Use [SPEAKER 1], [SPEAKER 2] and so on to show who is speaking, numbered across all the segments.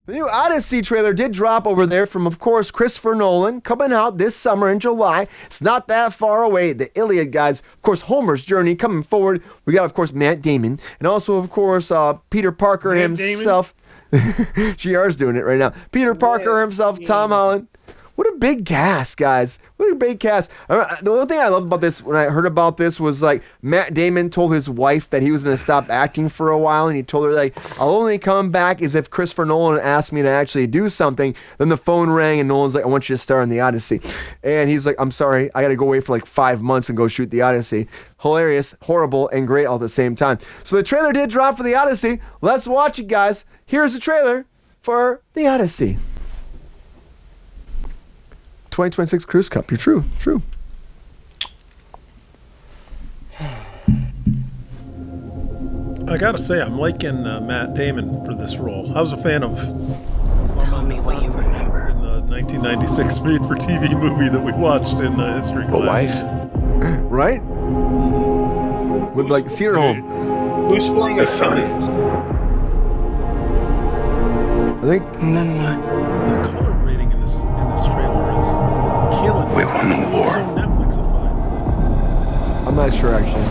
[SPEAKER 1] The new Odyssey trailer did drop over there from, of course, Christopher Nolan, coming out this summer in July. It's not that far away. The Iliad guys, of course, Homer's Journey coming forward. We got, of course, Matt Damon, and also, of course, Peter Parker himself. GR's doing it right now. Peter Parker himself, Tom Holland. What a big cast, guys. What a big cast. The only thing I loved about this, when I heard about this, was like Matt Damon told his wife that he was going to stop acting for a while, and he told her, like, I'll only come back as if Christopher Nolan asked me to actually do something. Then the phone rang, and Nolan's like, I want you to star in the Odyssey. And he's like, I'm sorry, I got to go away for like 5 months and go shoot the Odyssey. Hilarious, horrible, and great all at the same time. So the trailer did drop for the Odyssey. Let's watch it, guys. Here's the trailer for the Odyssey. 2026 Kruse Cup. You're true.
[SPEAKER 2] I gotta say, I'm liking Matt Damon for this role. I was a fan of
[SPEAKER 3] Tell me what you remember.
[SPEAKER 2] in the 1996 made-for-TV movie that we watched in history class.
[SPEAKER 4] The wife?
[SPEAKER 1] Right? With like Cedar Home.
[SPEAKER 5] Who's playing
[SPEAKER 4] The son.
[SPEAKER 1] I think.
[SPEAKER 3] And then what?
[SPEAKER 2] The color grading in this trailer is killing me.
[SPEAKER 4] We won the war.
[SPEAKER 2] It's so Netflixified.
[SPEAKER 1] I'm not sure actually.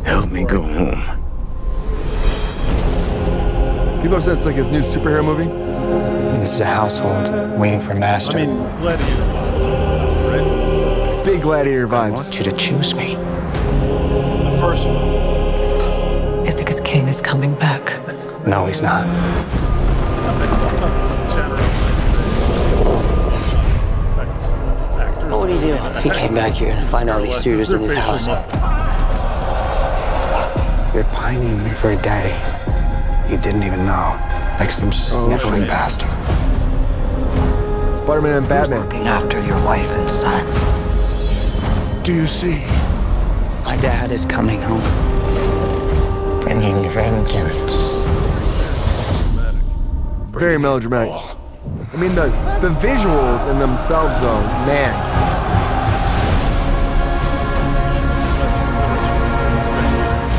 [SPEAKER 4] Help me go home.
[SPEAKER 1] People have said it's like his new superhero movie.
[SPEAKER 6] This is a household waiting for master.
[SPEAKER 2] I mean, Gladiator vibes off the top, right?
[SPEAKER 1] Big Gladiator
[SPEAKER 6] I
[SPEAKER 1] vibes.
[SPEAKER 6] want you to choose me.
[SPEAKER 5] The first one.
[SPEAKER 7] I think his king is coming back.
[SPEAKER 6] No, he's not.
[SPEAKER 2] I still have some chatter on my actors.
[SPEAKER 3] What would he do if he came back here and find all these suitors in his house?
[SPEAKER 6] You're pining for a daddy you didn't even know, like some sniveling
[SPEAKER 1] shit.
[SPEAKER 6] bastard.
[SPEAKER 1] Spider-Man and
[SPEAKER 7] Who's
[SPEAKER 1] Batman.
[SPEAKER 7] looking after your wife and son?
[SPEAKER 4] Do you see?
[SPEAKER 3] My dad is coming home. Bringing vengeance.
[SPEAKER 1] Very melodramatic. I mean, the visuals in themselves, though, man.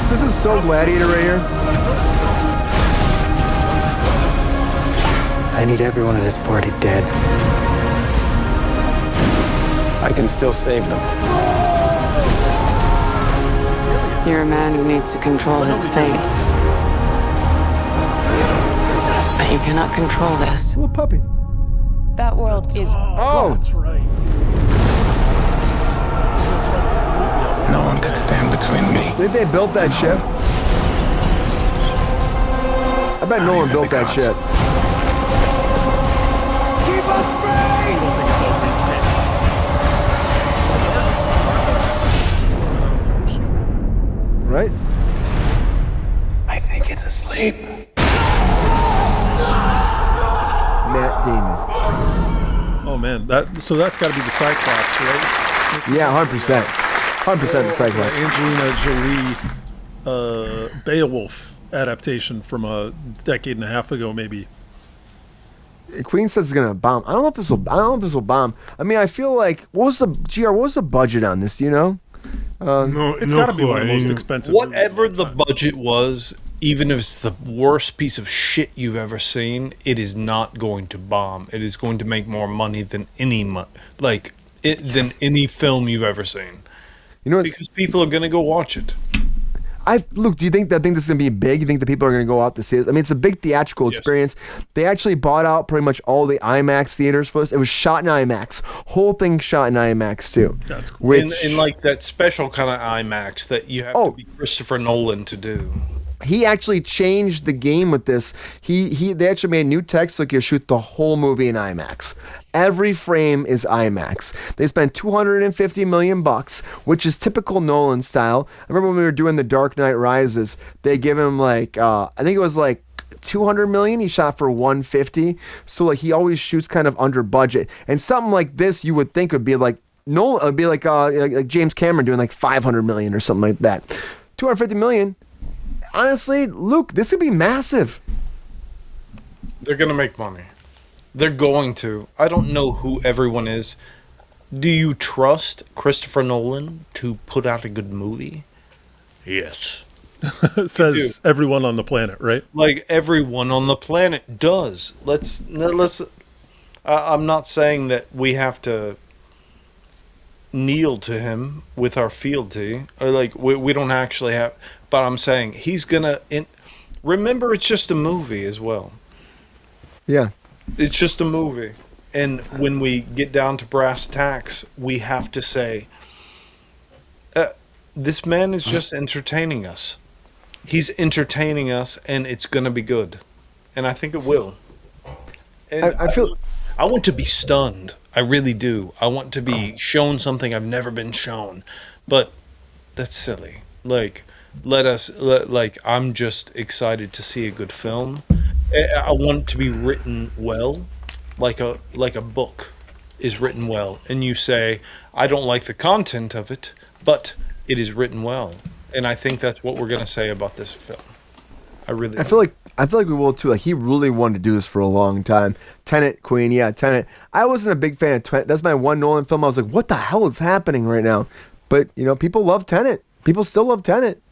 [SPEAKER 1] This is so Gladiator right here.
[SPEAKER 6] I need everyone at this party dead.
[SPEAKER 4] I can still save them.
[SPEAKER 7] You're a man who needs to control his fate. But you cannot control this.
[SPEAKER 1] Little puppy.
[SPEAKER 7] That world is...
[SPEAKER 1] Oh!
[SPEAKER 2] That's right. That's the real crux of the movie.
[SPEAKER 4] No one could stand between me.
[SPEAKER 1] Did they build that ship? I bet no one built that ship.
[SPEAKER 2] I don't think it's all green screen.
[SPEAKER 1] Right?
[SPEAKER 4] I think it's asleep.
[SPEAKER 1] Matt Damon.
[SPEAKER 2] Oh man, so that's got to be the Cyclops, right?
[SPEAKER 1] Yeah, 100%. 100% the Cyclops.
[SPEAKER 2] Angelina Jolie, Beowulf adaptation from a decade and a half ago, maybe.
[SPEAKER 1] Queen says it's gonna bomb. I don't know if this will bomb. I mean, I feel like what was the budget on this? You know?
[SPEAKER 2] It's got to be one of the most expensive.
[SPEAKER 5] Whatever
[SPEAKER 2] movies
[SPEAKER 5] the
[SPEAKER 2] of all time.
[SPEAKER 5] budget was, even if it's the worst piece of shit you've ever seen, it is not going to bomb. It is going to make more money than any film you've ever seen.
[SPEAKER 1] You know,
[SPEAKER 5] Because people are going to go watch it.
[SPEAKER 1] Luke, do you think this is gonna be big? You think that people are gonna go out to see it? I mean, it's a big theatrical
[SPEAKER 5] Yes.
[SPEAKER 1] experience. They actually bought out pretty much all the IMAX theaters for this. It was shot in IMAX. Whole thing shot in IMAX too.
[SPEAKER 2] That's cool.
[SPEAKER 1] Which
[SPEAKER 5] In like that special kind of IMAX that you have to be Christopher Nolan to do.
[SPEAKER 1] he actually changed the game with this. They actually made new text like you shoot the whole movie in IMAX. Every frame is IMAX. They spent $250 million, which is typical Nolan style. I remember when we were doing The Dark Knight Rises, they give him like I think it was like $200 million. He shot for $150. So like he always shoots kind of under budget. And something like this you would think would be like Nolan, it'd be like James Cameron doing like $500 million or something like that. $250 million. Honestly, Luke, this could be massive.
[SPEAKER 5] They're going to make money. They're going to. I don't know who everyone is. Do you trust Christopher Nolan to put out a good movie? Yes.
[SPEAKER 2] Says everyone on the planet, right?
[SPEAKER 5] Like everyone on the planet does. I'm not saying that we have to kneel to him with our fealty, or like we don't actually have, but I'm saying he's gonna remember it's just a movie as well.
[SPEAKER 1] Yeah.
[SPEAKER 5] It's just a movie. And when we get down to brass tacks, we have to say, this man is just entertaining us. He's entertaining us, and it's going to be good. And I think it will. And I want to be stunned. I really do. I want to be shown something I've never been shown. But that's silly. Like, I'm just excited to see a good film. I want it to be written well, like a book is written well. And you say, I don't like the content of it, but it is written well. And I think that's what we're going to say about this film. I feel
[SPEAKER 1] like we will too. Like, he really wanted to do this for a long time. Tenet, Queen, yeah, Tenet. I wasn't a big fan of Tenet. That's my one Nolan film. I was like, what the hell is happening right now? But, people love Tenet. People still love Tenet.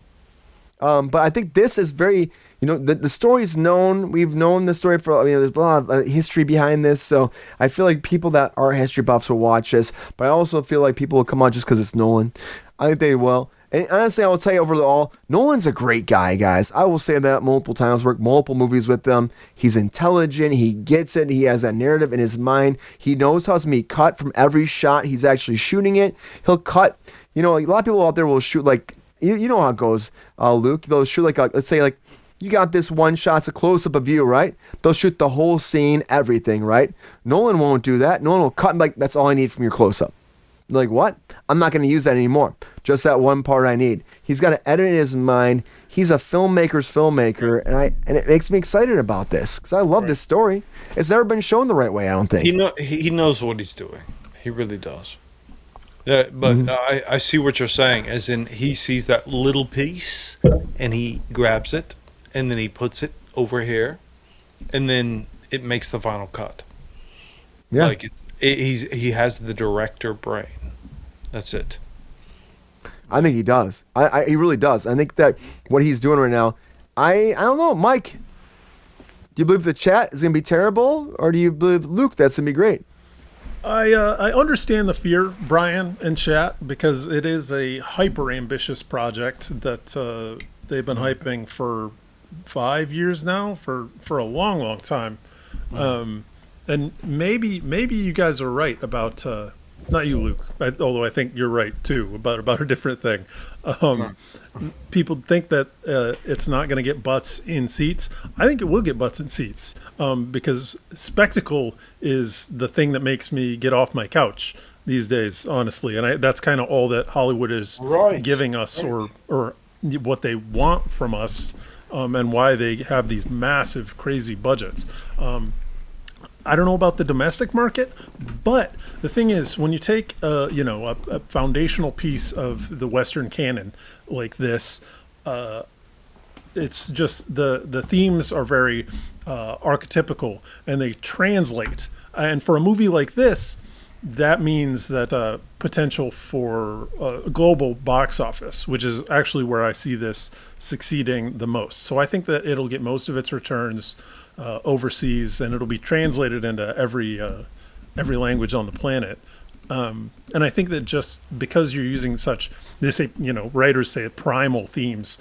[SPEAKER 1] But I think this is very, the story's known. We've known the story for, there's a lot of history behind this. So I feel like people that are history buffs will watch this. But I also feel like people will come on just because it's Nolan. I think they will. And honestly, I will tell you overall, Nolan's a great guy, guys. I will say that multiple times. Worked multiple movies with him. He's intelligent. He gets it. He has that narrative in his mind. He knows how to be cut from every shot. He's actually shooting it. He'll cut. Like a lot of people out there will shoot like, you know how it goes, Luke. They'll shoot like, let's say like, you got this one shot, it's a close-up of you, right? They'll shoot the whole scene, everything, right? Nolan won't do that. Nolan will cut and like, that's all I need from your close-up. Like, what? I'm not going to use that anymore. Just that one part I need. He's got to edit in his mind. He's a filmmaker's filmmaker, and it makes me excited about this because I love this story. It's never been shown the right way, I don't think.
[SPEAKER 5] He knows what he's doing. He really does. Yeah, but I see what you're saying, as in he sees that little piece and he grabs it and then he puts it over here and then it makes the final cut.
[SPEAKER 1] Yeah.
[SPEAKER 5] Like he has the director brain. That's it.
[SPEAKER 1] I think he does. He really does. I think that what he's doing right now, I don't know, Mike, do you believe the chat is going to be terrible, or do you believe Luke that's going to be great?
[SPEAKER 2] I understand the fear, Brian and chat, because it is a hyper ambitious project that they've been hyping for 5 years now, for a long time. And maybe you guys are right about not you, Luke, although I think you're right too about a different thing. People think that it's not going to get butts in seats. I think it will get butts in seats because spectacle is the thing that makes me get off my couch these days, honestly. And that's kind of all that Hollywood is giving us, or what they want from us, and why they have these massive, crazy budgets. I don't know about the domestic market, but the thing is, when you take a foundational piece of the Western canon like this, it's just the themes are very archetypical and they translate. And for a movie like this, that means that potential for a global box office, which is actually where I see this succeeding the most. So I think that it'll get most of its returns overseas, and it'll be translated into every language on the planet. And I think that just because you're using such, they say, writers say primal themes,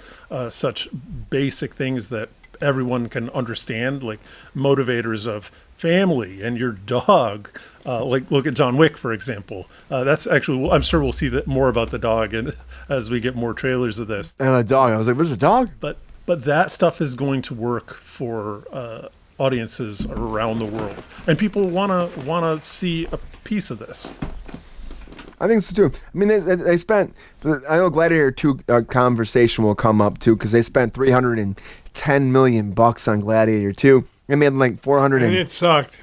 [SPEAKER 2] such basic things that everyone can understand, like motivators of family and your dog. Like look at John Wick, for example. That's actually, I'm sure we'll see that more about the dog, and as we get more trailers of this.
[SPEAKER 1] And a dog. I was like, "Where's a dog?"
[SPEAKER 2] But that stuff is going to work for audiences around the world, and people wanna see a piece of this.
[SPEAKER 1] I think so too. I mean, they spent. I know Gladiator II conversation will come up too, because they spent $310 million on Gladiator II. It made like 400
[SPEAKER 8] and it sucked.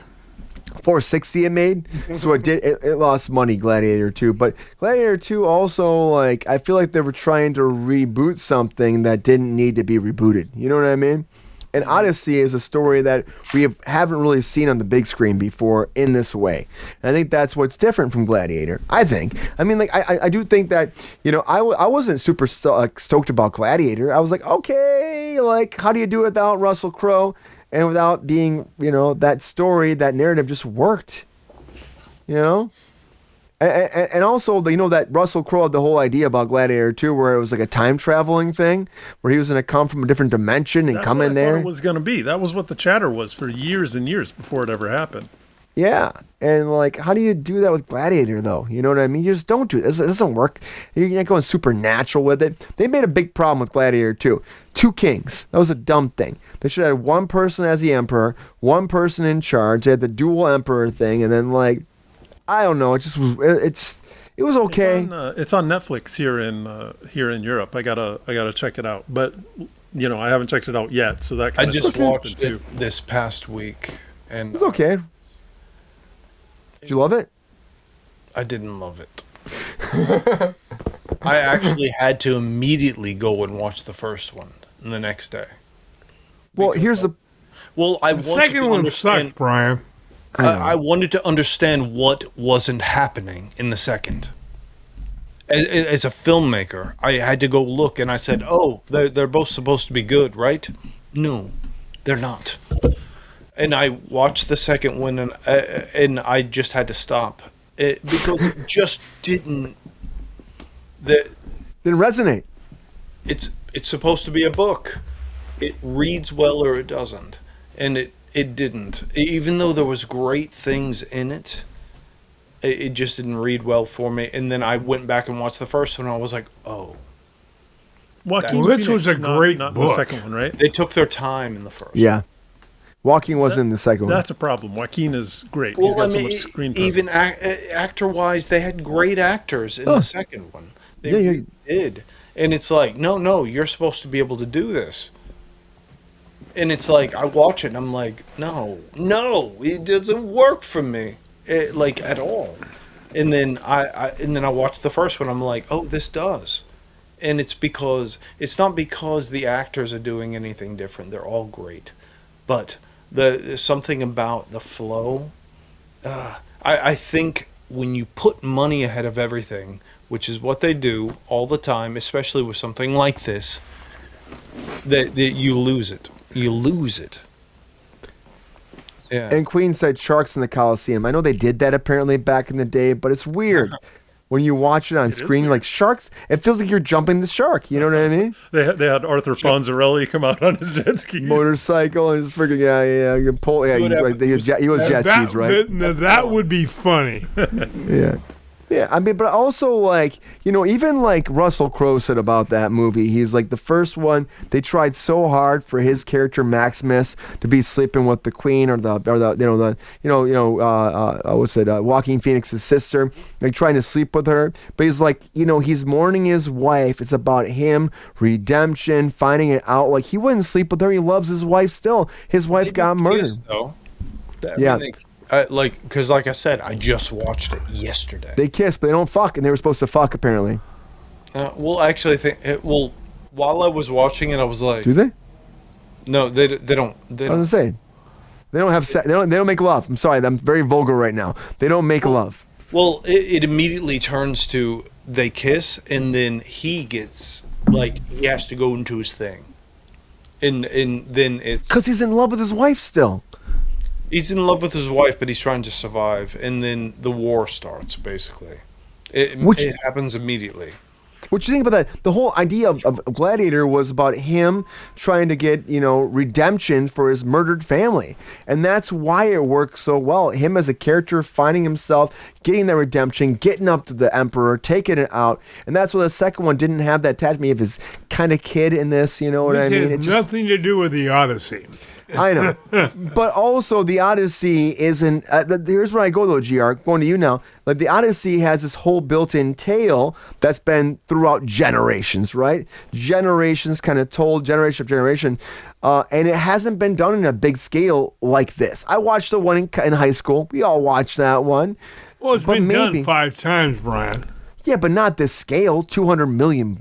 [SPEAKER 1] 460 it made, so it lost money, Gladiator 2. But Gladiator 2 also, like, I feel like they were trying to reboot something that didn't need to be rebooted. You know what I mean? And Odyssey is a story that we haven't really seen on the big screen before in this way. And I think that's what's different from Gladiator. I think. I mean, like, I do think that, I wasn't super stoked about Gladiator. I was like, okay, like, how do you do it without Russell Crowe and without being, that story, that narrative just worked, And also, that Russell Crowe had the whole idea about Gladiator 2 where it was like a time traveling thing, where he was going to come from a different dimension and come in there.
[SPEAKER 2] That's what it was going to be. That was what the chatter was for years and years before it ever happened.
[SPEAKER 1] Yeah. And like, how do you do that with Gladiator, though? You know what I mean? You just don't do it. It doesn't work. You're not going supernatural with it. They made a big problem with Gladiator 2. Two kings. That was a dumb thing. They should have had one person as the emperor, one person in charge. They had the dual emperor thing, and then like, I don't know. It just was. It was okay.
[SPEAKER 2] It's on Netflix here in Europe. I gotta check it out. But I haven't checked it out yet. So that
[SPEAKER 5] I just watched it this past week, and
[SPEAKER 1] it's okay. Did you love it?
[SPEAKER 5] I didn't love it. I actually had to immediately go and watch the first one the next day.
[SPEAKER 1] Well, here's the.
[SPEAKER 5] Well, the
[SPEAKER 8] second one sucked, Brian.
[SPEAKER 5] I wanted to understand what wasn't happening in the second. As a filmmaker, I had to go look, and I said, "Oh, they're both supposed to be good, right?" No, they're not. And I watched the second one, and I just had to stop because it just didn't. Didn't
[SPEAKER 1] resonate.
[SPEAKER 5] It's supposed to be a book. It reads well or it doesn't, and it didn't. Even though there was great things in it, it just didn't read well for me. And then I went back and watched the first one, and I was like, oh.
[SPEAKER 2] This was a great book. The second one, right?
[SPEAKER 5] They took their time in the first.
[SPEAKER 1] Yeah. Joaquin wasn't in the second one.
[SPEAKER 2] That's a problem. Joaquin is great.
[SPEAKER 5] Well,
[SPEAKER 2] He's got so much screen presence.
[SPEAKER 5] Even actor-wise, they had great actors in the second one. They really did. And it's like, no, you're supposed to be able to do this. And it's like, I watch it and I'm like, no, it doesn't work for me, at all. And then I watched the first one. I'm like, oh, this does. And it's not because the actors are doing anything different. They're all great. But there's something about the flow. I think when you put money ahead of everything, which is what they do all the time, especially with something like this, that you lose it. You lose it. Yeah.
[SPEAKER 1] And Queen said sharks in the Coliseum. I know they did that apparently back in the day, but it's weird. When you watch it on screen, like sharks, it feels like you're jumping the shark. You know what I mean?
[SPEAKER 2] They had Arthur Fonzarelli come out on his jet skis.
[SPEAKER 1] Motorcycle and his freaking, you can pull, he was jet skis, right?
[SPEAKER 8] That would be funny.
[SPEAKER 1] Yeah. Yeah, I mean, but also, like, even like Russell Crowe said about that movie, he's like, the first one, they tried so hard for his character Maximus to be sleeping with the Queen or Joaquin Phoenix's sister, like trying to sleep with her. But he's like, he's mourning his wife. It's about him, redemption, finding it out. Like, he wouldn't sleep with her. He loves his wife still. His wife got murdered.
[SPEAKER 5] Yeah. Because like I said, I just watched it yesterday.
[SPEAKER 1] They kissed, but they don't fuck, and they were supposed to fuck apparently.
[SPEAKER 5] Well, actually, while I was watching it, I was like,
[SPEAKER 1] do they?
[SPEAKER 5] No, they don't.
[SPEAKER 1] I was gonna say, they don't have sex. They don't make love. I'm sorry, I'm very vulgar right now. They don't make love.
[SPEAKER 5] Well, it immediately turns to they kiss, and then he gets he has to go into his thing, and then it's
[SPEAKER 1] because he's in love with his wife still.
[SPEAKER 5] He's in love with his wife, but he's trying to survive, and then the war starts, basically. It happens immediately.
[SPEAKER 1] What do you think about that? The whole idea of Gladiator was about him trying to get, redemption for his murdered family. And that's why it works so well. Him as a character finding himself, getting that redemption, getting up to the Emperor, taking it out. And that's why the second one didn't have that attachment of his kind of kid in this, you know what I mean?
[SPEAKER 8] It has nothing to do with the Odyssey.
[SPEAKER 1] I know. But also the Odyssey isn't, here's where I go though, GR, going to you now. Like the Odyssey has this whole built-in tale that's been throughout generations, right? Generations kind of told, generation of generation. And it hasn't been done in a big scale like this. I watched the one in high school. We all watched that one.
[SPEAKER 8] Well, it's been done 5 times, Brian.
[SPEAKER 1] Yeah, but not this scale, $200 million.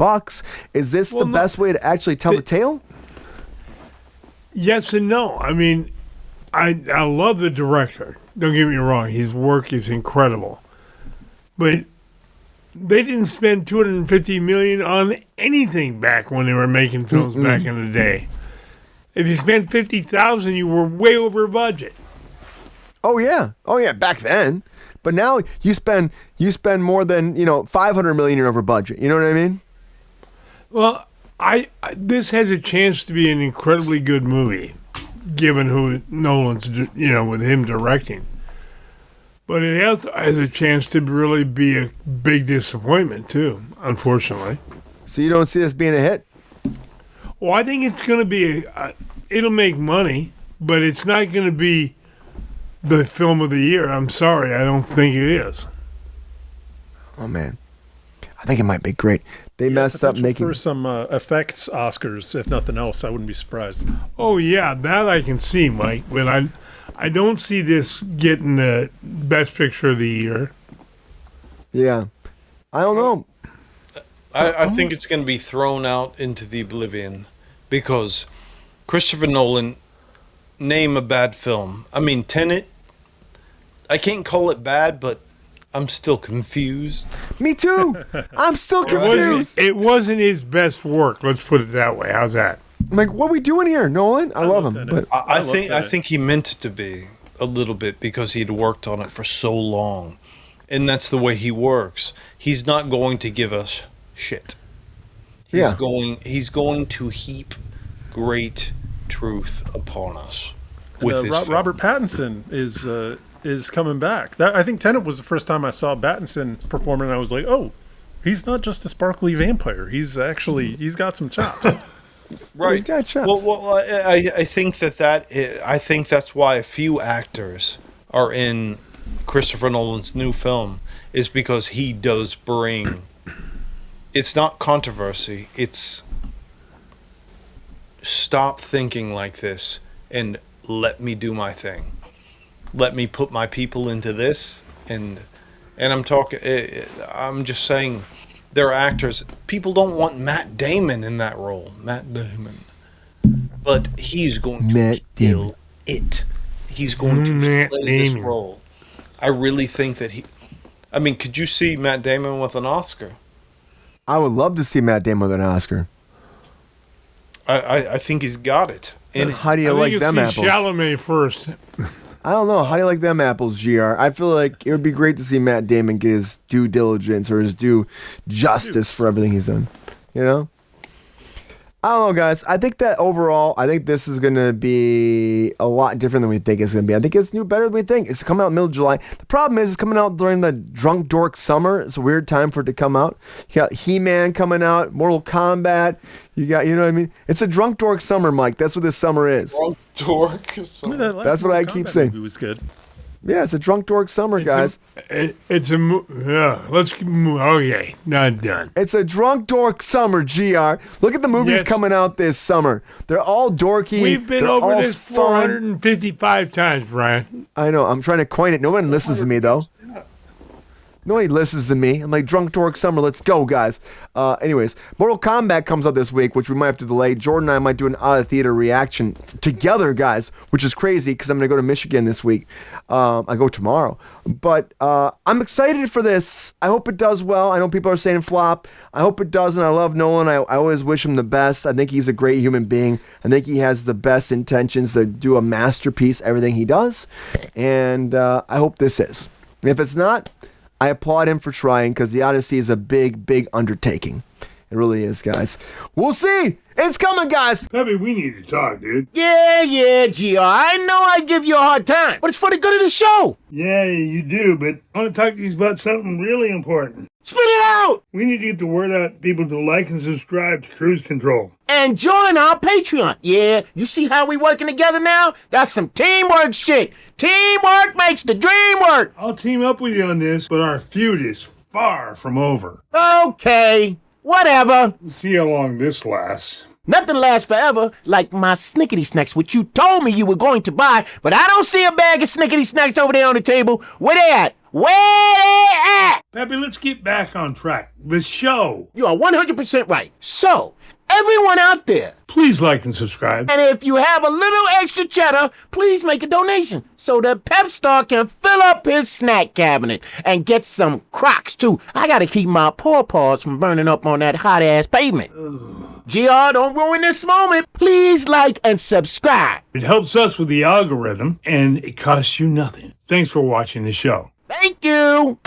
[SPEAKER 1] Is this the best way to actually tell the tale?
[SPEAKER 8] Yes and no. I mean, I love the director. Don't get me wrong. His work is incredible. But they didn't spend $250 million on anything back when they were making films back in the day. If you spent $50,000, you were way over budget.
[SPEAKER 1] Oh yeah, back then. But now you spend more than $500 million over budget. You know what I mean?
[SPEAKER 8] Well, this has a chance to be an incredibly good movie, given who Nolan's with him directing. But it has a chance to really be a big disappointment too, unfortunately.
[SPEAKER 1] So you don't see this being a hit?
[SPEAKER 8] Well, I think it's going to be it'll make money, but it's not going to be the film of the year. I'm sorry, I don't think it is.
[SPEAKER 1] Oh man, I think it might be great. They messed up making
[SPEAKER 2] for some effects Oscars, if nothing else. I wouldn't be surprised.
[SPEAKER 8] Oh yeah, that I can see, Mike. But I don't see this getting the Best Picture of the year.
[SPEAKER 1] Yeah, I don't know.
[SPEAKER 5] I think it's going to be thrown out into the oblivion because Christopher Nolan, name a bad film. I mean, Tenet, I can't call it bad, but I'm still confused.
[SPEAKER 1] Me too. I'm still confused.
[SPEAKER 8] It wasn't his best work. Let's put it that way. How's that?
[SPEAKER 1] I'm like, what are we doing here, Nolan? I love him, but
[SPEAKER 5] I think he meant to be a little bit because he'd worked on it for so long, and that's the way he works. He's not going to give us shit. He's going to heap great truth upon us with his film.
[SPEAKER 2] Robert Pattinson is coming back. I think Tenet was the first time I saw Pattinson perform, and I was like, oh, he's not just a sparkly vampire. He's got some chops.
[SPEAKER 5] Right.
[SPEAKER 1] He's got chops.
[SPEAKER 5] Well, I think I think that's why a few actors are in Christopher Nolan's new film is because he does bring. It's not controversy. It's stop thinking like this and let me do my thing. Let me put my people into this, and I'm talking. I'm just saying, there are actors. People don't want Matt Damon in that role. Matt Damon, but he's going to kill it. He's going to play this role. I really think that he. I mean, could you see Matt Damon with an Oscar?
[SPEAKER 1] I would love to see Matt Damon with an Oscar.
[SPEAKER 5] I think he's got it. And
[SPEAKER 1] how do you like them apples?
[SPEAKER 8] Chalamet first.
[SPEAKER 1] I don't know. How do you like them apples, GR? I feel like it would be great to see Matt Damon get his due diligence or his due justice for everything he's done. You know? I don't know, guys. I think that overall, I think this is going to be a lot different than we think it's going to be. I think it's better than we think. It's coming out in the middle of July. The problem is it's coming out during the drunk dork summer. It's a weird time for it to come out. You got He-Man coming out, Mortal Kombat. You got, you know what I mean? It's a drunk dork summer, Mike. That's what this summer is.
[SPEAKER 5] Drunk dork summer.
[SPEAKER 1] That's what I keep saying.
[SPEAKER 2] It was good.
[SPEAKER 1] Yeah, it's a drunk dork summer, guys.
[SPEAKER 8] Let's move. Okay, not done.
[SPEAKER 1] It's a drunk dork summer, GR. Look at the movies coming out this summer. They're all dorky.
[SPEAKER 8] We've been over this 455 times, Brian.
[SPEAKER 1] I know. I'm trying to coin it. No one listens to me, though. Nobody listens to me. I'm like, drunk dork summer. Let's go, guys. Anyways, Mortal Kombat comes out this week, which we might have to delay. Jordan and I might do an out-of-theater reaction together, guys, which is crazy because I'm going to go to Michigan this week. I go tomorrow. But I'm excited for this. I hope it does well. I know people are saying flop. I hope it doesn't. I love Nolan. I always wish him the best. I think he's a great human being. I think he has the best intentions to do a masterpiece, everything he does. And I hope this is. If it's not, I applaud him for trying because the Odyssey is a big, big undertaking. It really is, guys. We'll see. It's coming, guys.
[SPEAKER 8] Peppy, we need to talk, dude.
[SPEAKER 9] Yeah, GR. I know I give you a hard time, but it's for the good of the show.
[SPEAKER 8] Yeah, you do, but I want to talk to you about something really important.
[SPEAKER 9] Spit it out!
[SPEAKER 8] We need to get the word out to people to like and subscribe to Kruse Control.
[SPEAKER 9] And join our Patreon. Yeah, you see how we working together now? That's some teamwork shit. Teamwork makes the dream work.
[SPEAKER 8] I'll team up with you on this, but our feud is far from over.
[SPEAKER 9] Okay, whatever.
[SPEAKER 8] We'll see how long this lasts.
[SPEAKER 9] Nothing lasts forever, like my Snickety Snacks, which you told me you were going to buy, but I don't see a bag of Snickety Snacks over there on the table. Where they at? Where they at?
[SPEAKER 8] Peppy, let's get back on track. The show.
[SPEAKER 9] You are 100% right. So, Everyone out there.
[SPEAKER 8] Please like and subscribe.
[SPEAKER 9] And if you have a little extra cheddar, please make a donation so that Pep Star can fill up his snack cabinet and get some Crocs too. I gotta keep my paws from burning up on that hot ass pavement. GR, don't ruin this moment. Please like and subscribe.
[SPEAKER 8] It helps us with the algorithm and it costs you nothing. Thanks for watching the show.
[SPEAKER 9] Thank you.